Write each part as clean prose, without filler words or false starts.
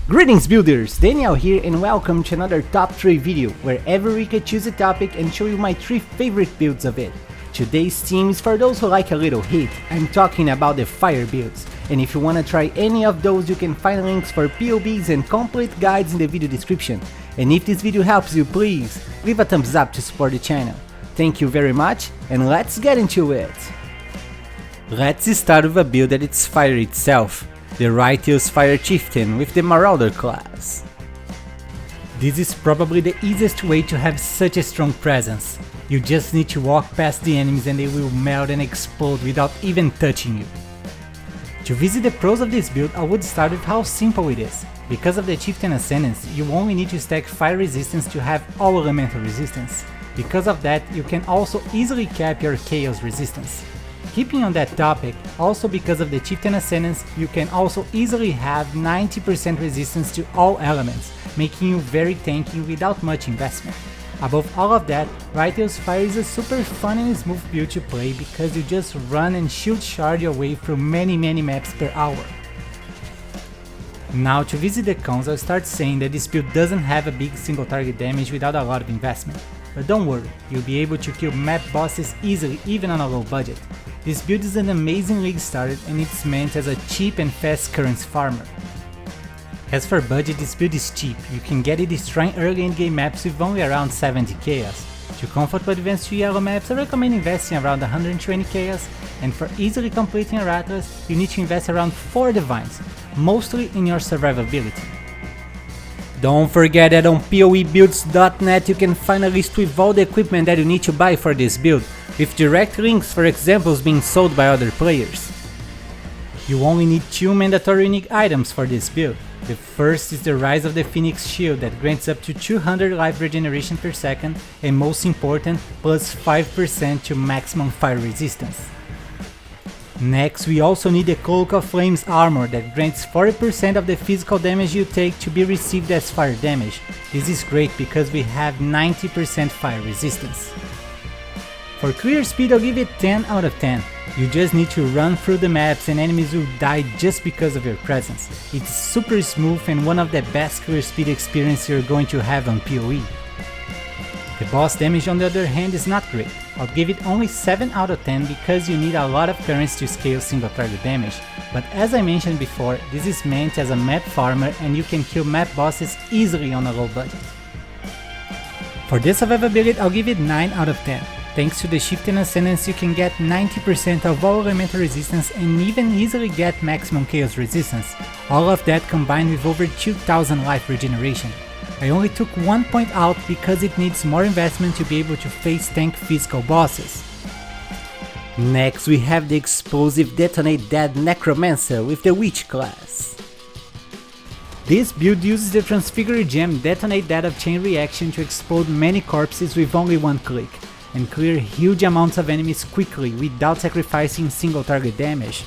Greetings builders, Daniel here and welcome to another top 3 video where every week I choose a topic and show you my 3 favorite builds of it. Today's theme is for those who like a little heat. I'm talking about the fire builds, and if you wanna try any of those you can find links for POBs and complete guides in the video description. And if this video helps you, please leave a thumbs up to support the channel. Thank you very much and let's get into it. Let's start with a build that it's fire itself. The Righteous Fire Chieftain with the Marauder class. This is probably the easiest way to have such a strong presence. You just need to walk past the enemies and they will melt and explode without even touching you. To visit the pros of this build, I would start with how simple it is. Because of the Chieftain Ascendance, you only need to stack fire resistance to have all elemental resistance. Because of that, you can also easily cap your chaos resistance. Keeping on that topic, also because of the Chieftain Ascendance, you can also easily have 90% resistance to all elements, making you very tanky without much investment. Above all of that, Righteous Fire is a super fun and smooth build to play because you just run and shield shard your way through many maps per hour. Now to visit the cons, I'll start saying that this build doesn't have a big single target damage without a lot of investment. But don't worry, you'll be able to kill map bosses easily even on a low budget. This build is an amazing league starter and it's meant as a cheap and fast currency farmer. As for budget, this build is cheap, you can get it destroying early endgame maps with only around 70 chaos. To comfortable advance to yellow maps, I recommend investing around 120 chaos, and for easily completing your Atlas, you need to invest around 4 divines, mostly in your survivability. Don't forget that on PoEbuilds.net you can find a list with all the equipment that you need to buy for this build, with direct links for examples being sold by other players. You only need 2 mandatory unique items for this build. The first is the Rise of the Phoenix Shield that grants up to 200 life regeneration per second and most important, plus 5% to maximum fire resistance. Next, we also need the Cloak of Flames armor that grants 40% of the physical damage you take to be received as fire damage. This is great because we have 90% fire resistance. For clear speed, I'll give it 10 out of 10. You just need to run through the maps and enemies will die just because of your presence. It's super smooth and one of the best clear speed experiences you're going to have on PoE. The boss damage on the other hand is not great. I'll give it only 7 out of 10 because you need a lot of currency to scale single target damage, but as I mentioned before, this is meant as a map farmer and you can kill map bosses easily on a low budget. For the survivability, I'll give it 9 out of 10. Thanks to the Chieftain Ascendance you can get 90% of all elemental resistance and even easily get maximum chaos resistance, all of that combined with over 2000 life regeneration. I only took 1 point out because it needs more investment to be able to face tank physical bosses. Next we have the explosive Detonate Dead Necromancer with the Witch class. This build uses the Transfigure gem Detonate Dead of Chain Reaction to explode many corpses with only 1 click, and clear huge amounts of enemies quickly without sacrificing single target damage.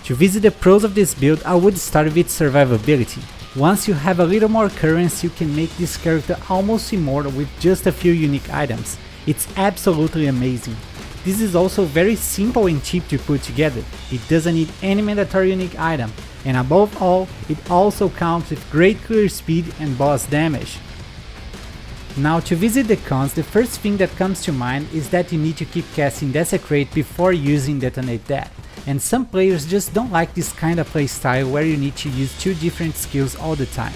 To visit the pros of this build, I would start with its survivability. Once you have a little more currency, you can make this character almost immortal with just a few unique items. It's absolutely amazing. This is also very simple and cheap to put together. It doesn't need any mandatory unique item, and above all, it also comes with great clear speed and boss damage. Now to visit the cons, the first thing that comes to mind is that you need to keep casting Desecrate before using Detonate Dead. And some players just don't like this kind of playstyle where you need to use 2 different skills all the time.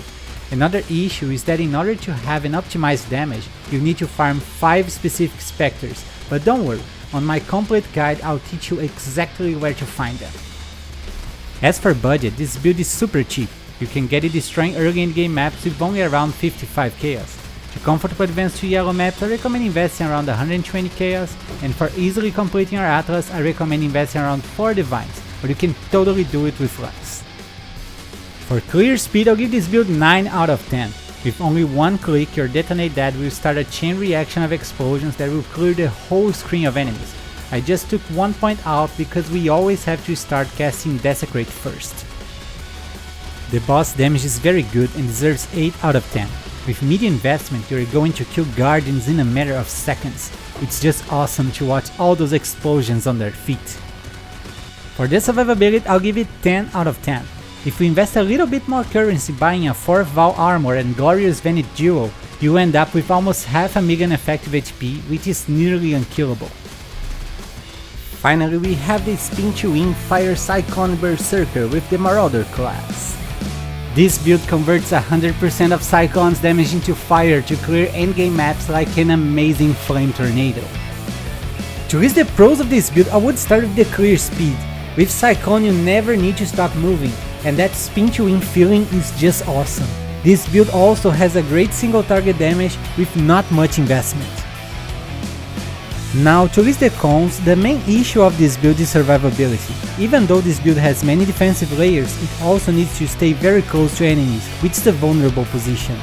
Another issue is that in order to have an optimized damage, you need to farm 5 specific specters, but don't worry, on my complete guide I'll teach you exactly where to find them. As for budget, this build is super cheap. You can get it destroying early endgame maps with only around 55 chaos. To comfortable advance to yellow maps, I recommend investing around 120 chaos, and for easily completing your Atlas, I recommend investing around 4 divines, but you can totally do it with less. For clear speed, I'll give this build 9 out of 10. With only 1 click, your Detonate Dead will start a chain reaction of explosions that will clear the whole screen of enemies. I just took 1 point out because we always have to start casting Desecrate first. The boss damage is very good and deserves 8 out of 10. With media investment, you're going to kill guardians in a matter of seconds. It's just awesome to watch all those explosions on their feet. For the survivability, I'll give it 10 out of 10. If you invest a little bit more currency buying a 4th Val armor and glorious Venom duo, you end up with almost half a million effective HP, which is nearly unkillable. Finally, we have the Spin to Win Fire Cyclone Berserker with the Marauder class. This build converts 100% of Cyclone's damage into fire to clear endgame maps like an amazing flame tornado. To list the pros of this build, I would start with the clear speed. With Cyclone you never need to stop moving, and that spin to win feeling is just awesome. This build also has a great single target damage with not much investment. Now to list the cons, the main issue of this build is survivability. Even though this build has many defensive layers, it also needs to stay very close to enemies, which is a vulnerable position.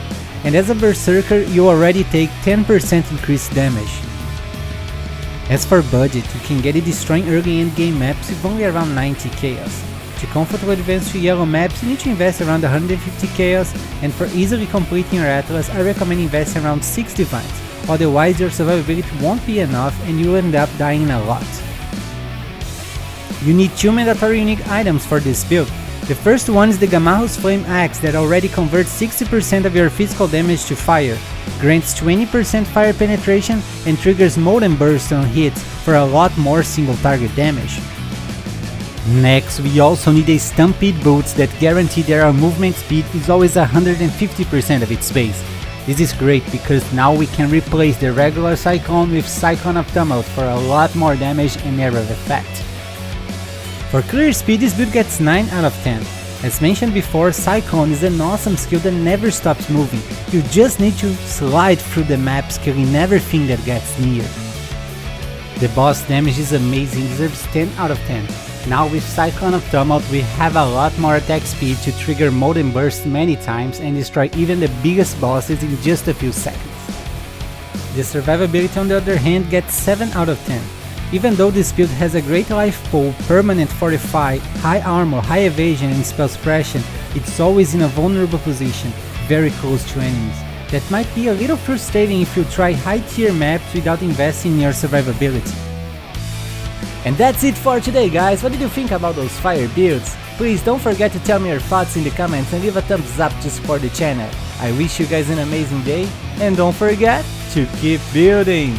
And as a Berserker you already take 10% increased damage. As for budget, you can get it destroying early endgame maps with only around 90 chaos. To comfortably advance to yellow maps you need to invest around 150 chaos, and for easily completing your Atlas I recommend investing around 6 divines, otherwise your survivability won't be enough and you'll end up dying a lot. You need 2 mandatory unique items for this build. The first one is the Gamahu's Flame Axe that already converts 60% of your physical damage to fire, grants 20% fire penetration and triggers Molten Burst on hits for a lot more single target damage. Next, we also need a Stampede Boots that guarantee that our movement speed is always 150% of its base. This is great because now we can replace the regular Cyclone with Cyclone of Tumult for a lot more damage and area of effect. For clear speed this build gets 9 out of 10. As mentioned before, Cyclone is an awesome skill that never stops moving. You just need to slide through the maps killing everything that gets near. The boss damage is amazing, deserves 10 out of 10. Now with Cyclone of Tumult we have a lot more attack speed to trigger Molten Burst many times and destroy even the biggest bosses in just a few seconds. The survivability on the other hand gets 7 out of 10. Even though this build has a great life pool, permanent fortify, high armor, high evasion and spell suppression, it's always in a vulnerable position, very close to enemies. That might be a little frustrating if you try high tier maps without investing in your survivability. And that's it for today guys, what did you think about those fire builds? Please don't forget to tell me your thoughts in the comments and leave a thumbs up to support the channel. I wish you guys an amazing day and don't forget to keep building!